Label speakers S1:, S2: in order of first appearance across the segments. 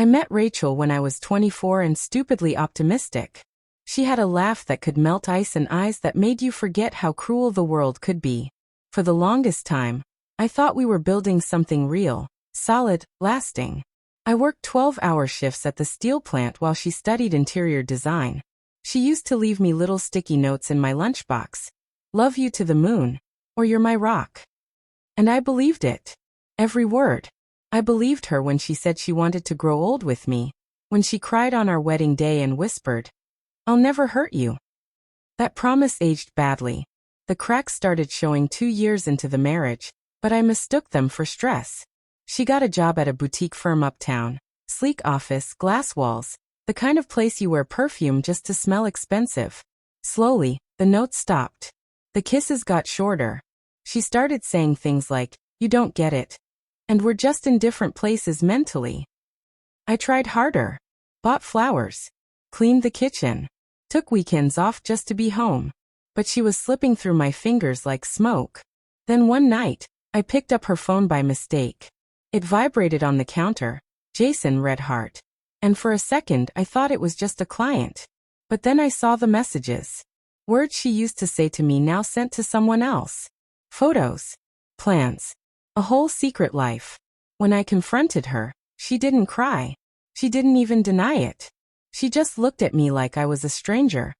S1: met Rachel when I was 24 and stupidly optimistic. She had a laugh that could melt ice and eyes that made you forget how cruel the world could be. For the longest time, I thought we were building something real, solid, lasting. I worked 12-hour shifts at the steel plant while she studied interior design. She used to leave me little sticky notes in my lunchbox. Love you to the moon, or you're my rock. And I believed it. Every word. I believed her when she said she wanted to grow old with me, when she cried on our wedding day and whispered, "I'll never hurt you." That promise aged badly. The cracks started showing 2 years into the marriage, but I mistook them for stress. She got a job at a boutique firm uptown. Sleek office, glass walls, the kind of place you wear perfume just to smell expensive. Slowly, the notes stopped. The kisses got shorter. She started saying things like, "You don't get it." And we're just in different places mentally. I tried harder. Bought flowers. Cleaned the kitchen. Took weekends off just to be home. But she was slipping through my fingers like smoke. Then one night, I picked up her phone by mistake. It vibrated on the counter. Jason Redheart. And for a second I thought it was just a client. But then I saw the messages. Words she used to say to me now sent to someone else. Photos. Plans. A whole secret life. When I confronted her, she didn't cry. She didn't even deny it. She just looked at me like I was a stranger.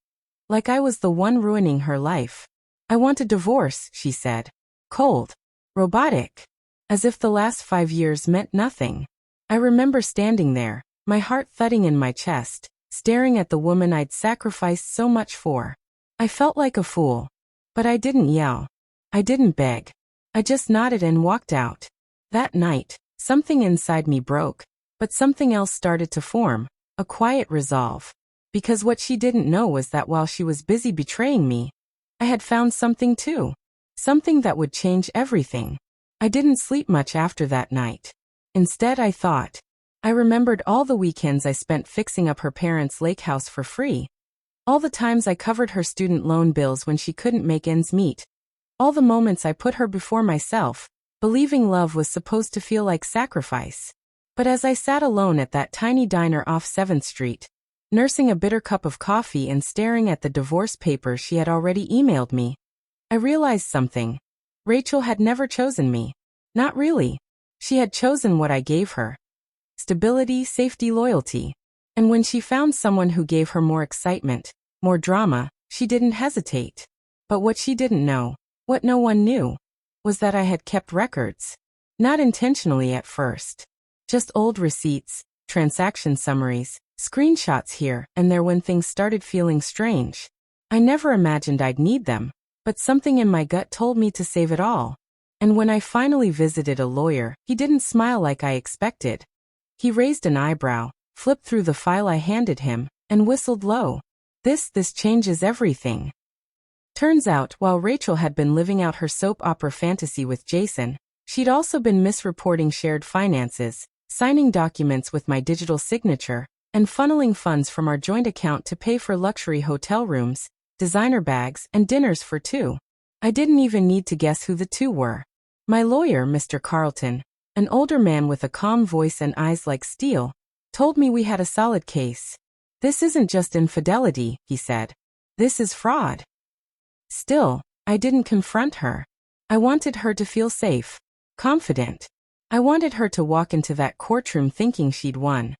S1: Like I was the one ruining her life. "I want a divorce," she said. Cold. Robotic. As if the last 5 years meant nothing. I remember standing there, my heart thudding in my chest, staring at the woman I'd sacrificed so much for. I felt like a fool. But I didn't yell. I didn't beg. I just nodded and walked out. That night, something inside me broke, but something else started to form, a quiet resolve. Because what she didn't know was that while she was busy betraying me, I had found something too. Something that would change everything. I didn't sleep much after that night. Instead, I thought. I remembered all the weekends I spent fixing up her parents' lake house for free. All the times I covered her student loan bills when she couldn't make ends meet. All the moments I put her before myself, believing love was supposed to feel like sacrifice. But as I sat alone at that tiny diner off 7th Street, nursing a bitter cup of coffee and staring at the divorce papers she had already emailed me, I realized something. Rachel had never chosen me. Not really. She had chosen what I gave her. Stability, safety, loyalty. And when she found someone who gave her more excitement, more drama, she didn't hesitate. But what she didn't know, what no one knew, was that I had kept records. Not intentionally at first. Just old receipts, transaction summaries, screenshots here and there when things started feeling strange. I never imagined I'd need them, but something in my gut told me to save it all. And when I finally visited a lawyer, he didn't smile like I expected. He raised an eyebrow, flipped through the file I handed him, and whistled low. This changes everything." Turns out, while Rachel had been living out her soap opera fantasy with Jason, she'd also been misreporting shared finances, signing documents with my digital signature, and funneling funds from our joint account to pay for luxury hotel rooms, designer bags, and dinners for two. I didn't even need to guess who the two were. My lawyer, Mr. Carlton, an older man with a calm voice and eyes like steel, told me we had a solid case. "This isn't just infidelity," he said. "This is fraud." Still, I didn't confront her. I wanted her to feel safe, confident. I wanted her to walk into that courtroom thinking she'd won.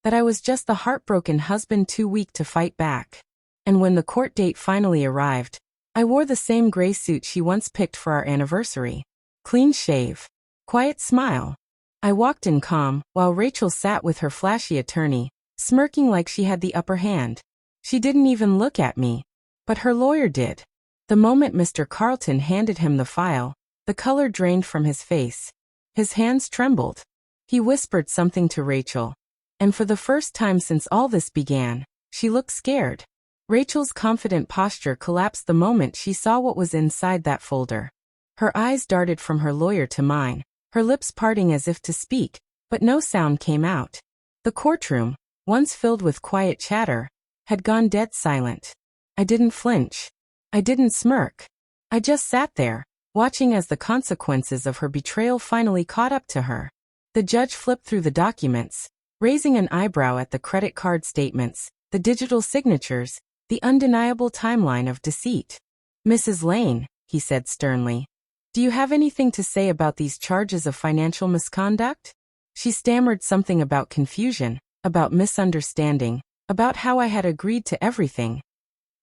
S1: That I was just the heartbroken husband too weak to fight back. And when the court date finally arrived, I wore the same gray suit she once picked for our anniversary. Clean shave. Quiet smile. I walked in calm, while Rachel sat with her flashy attorney, smirking like she had the upper hand. She didn't even look at me. But her lawyer did. The moment Mr. Carlton handed him the file, the color drained from his face. His hands trembled. He whispered something to Rachel. And for the first time since all this began, she looked scared. Rachel's confident posture collapsed the moment she saw what was inside that folder. Her eyes darted from her lawyer to mine, her lips parting as if to speak, but no sound came out. The courtroom, once filled with quiet chatter, had gone dead silent. I didn't flinch. I didn't smirk. I just sat there, watching as the consequences of her betrayal finally caught up to her. The judge flipped through the documents, raising an eyebrow at the credit card statements, the digital signatures, the undeniable timeline of deceit. "Mrs. Lane," he said sternly, "do you have anything to say about these charges of financial misconduct?" She stammered something about confusion, about misunderstanding, about how I had agreed to everything.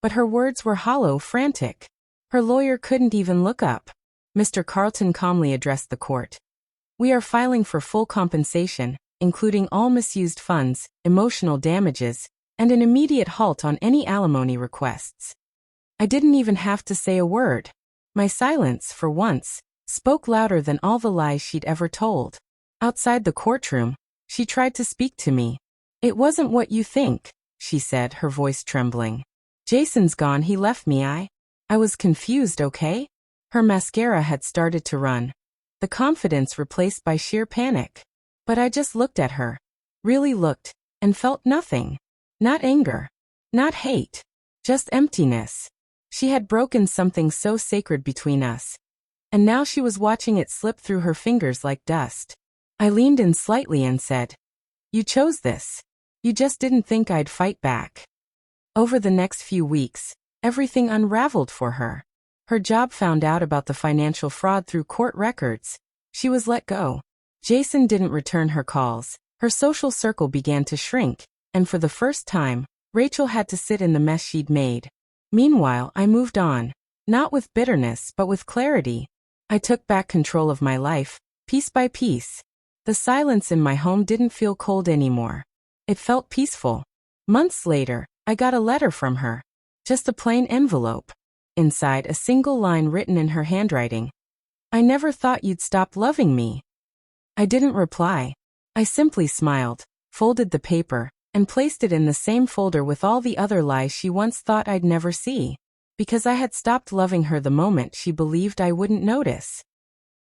S1: But her words were hollow, frantic. Her lawyer couldn't even look up. Mr. Carlton calmly addressed the court. "We are filing for full compensation, including all misused funds, emotional damages, and an immediate halt on any alimony requests." I didn't even have to say a word. My silence, for once, spoke louder than all the lies she'd ever told. Outside the courtroom, she tried to speak to me. "It wasn't what you think," she said, her voice trembling. "Jason's gone, he left me. I was confused, okay?" Her mascara had started to run. The confidence replaced by sheer panic. But I just looked at her. Really looked, and felt nothing. Not anger. Not hate. Just emptiness. She had broken something so sacred between us. And now she was watching it slip through her fingers like dust. I leaned in slightly and said, "You chose this. You just didn't think I'd fight back." Over the next few weeks, everything unraveled for her. Her job found out about the financial fraud through court records. She was let go. Jason didn't return her calls. Her social circle began to shrink, and for the first time, Rachel had to sit in the mess she'd made. Meanwhile, I moved on, not with bitterness but with clarity. I took back control of my life, piece by piece. The silence in my home didn't feel cold anymore. It felt peaceful. Months later, I got a letter from her. Just a plain envelope. Inside, a single line written in her handwriting. "I never thought you'd stop loving me." I didn't reply. I simply smiled, folded the paper, and placed it in the same folder with all the other lies she once thought I'd never see. Because I had stopped loving her the moment she believed I wouldn't notice.